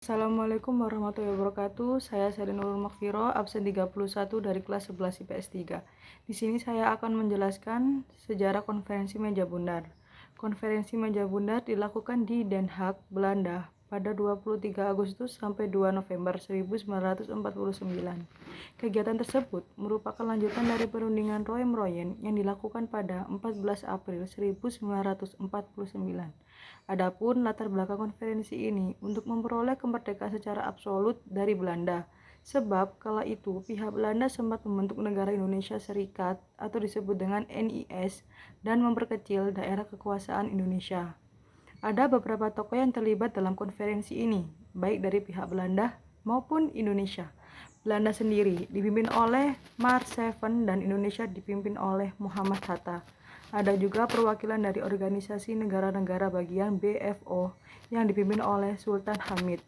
Assalamualaikum warahmatullahi wabarakatuh. Saya Seri Nurul Makfiro, absen 31 dari kelas 11 IPS 3. Di sini saya akan menjelaskan sejarah konferensi meja bundar. Konferensi meja bundar dilakukan di Den Haag, Belanda pada 23 Agustus sampai 2 November 1949. Kegiatan tersebut merupakan lanjutan dari perundingan Roem-Royen yang dilakukan pada 14 April 1949. Adapun latar belakang konferensi ini untuk memperoleh kemerdekaan secara absolut dari Belanda, sebab kala itu pihak Belanda sempat membentuk negara Indonesia Serikat atau disebut dengan NIS dan memperkecil daerah kekuasaan Indonesia. Ada beberapa tokoh yang terlibat dalam konferensi ini, baik dari pihak Belanda maupun Indonesia. Belanda sendiri dipimpin oleh Mar Seven dan Indonesia dipimpin oleh Muhammad Hatta. Ada juga perwakilan dari organisasi negara-negara bagian BFO yang dipimpin oleh Sultan Hamid.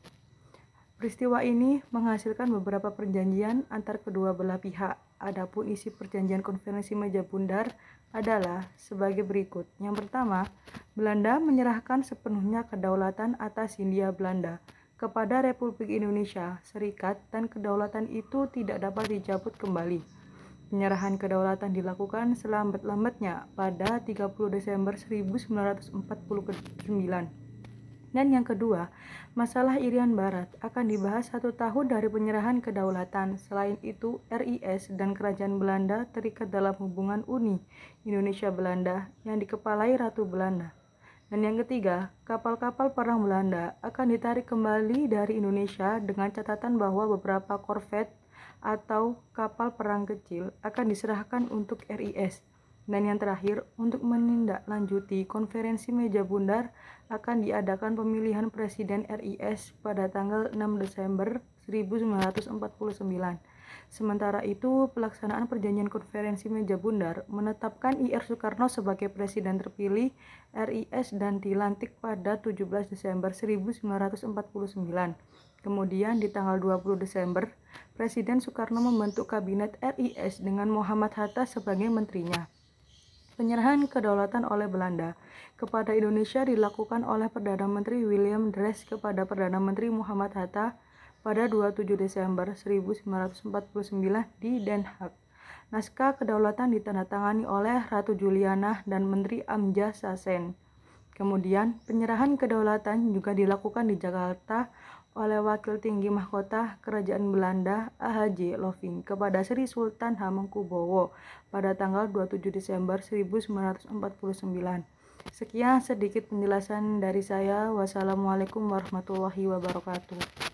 Peristiwa ini menghasilkan beberapa perjanjian antar kedua belah pihak. Adapun isi perjanjian konferensi meja bundar adalah sebagai berikut. Yang pertama, Belanda menyerahkan sepenuhnya kedaulatan atas Hindia Belanda kepada Republik Indonesia Serikat dan kedaulatan itu tidak dapat dicabut kembali. Penyerahan kedaulatan dilakukan selambat-lambatnya pada 30 Desember 1949. Dan yang kedua, masalah Irian Barat akan dibahas 1 tahun dari penyerahan kedaulatan. Selain itu, RIS dan Kerajaan Belanda terikat dalam hubungan Uni Indonesia-Belanda yang dikepalai Ratu Belanda. Dan yang ketiga, kapal-kapal perang Belanda akan ditarik kembali dari Indonesia dengan catatan bahwa beberapa korvet atau kapal perang kecil akan diserahkan untuk RIS. Dan yang terakhir, untuk menindaklanjuti konferensi meja bundar akan diadakan pemilihan Presiden RIS pada tanggal 6 Desember 1949. Sementara itu, pelaksanaan perjanjian konferensi meja bundar menetapkan IR Soekarno sebagai Presiden terpilih RIS dan dilantik pada 17 Desember 1949. Kemudian di tanggal 20 Desember, Presiden Soekarno membentuk Kabinet RIS dengan Muhammad Hatta sebagai menterinya. Penyerahan kedaulatan oleh Belanda kepada Indonesia dilakukan oleh Perdana Menteri William Drees kepada Perdana Menteri Muhammad Hatta pada 27 Desember 1949 di Den Haag. Naskah kedaulatan ditandatangani oleh Ratu Juliana dan Menteri Amja Sassen. Kemudian, penyerahan kedaulatan juga dilakukan di Jakarta oleh Wakil Tinggi Mahkota Kerajaan Belanda AHJ Loving kepada Sri Sultan Hamengkubuwono pada tanggal 27 Desember 1949. Sekian sedikit penjelasan dari saya. Wassalamualaikum warahmatullahi wabarakatuh.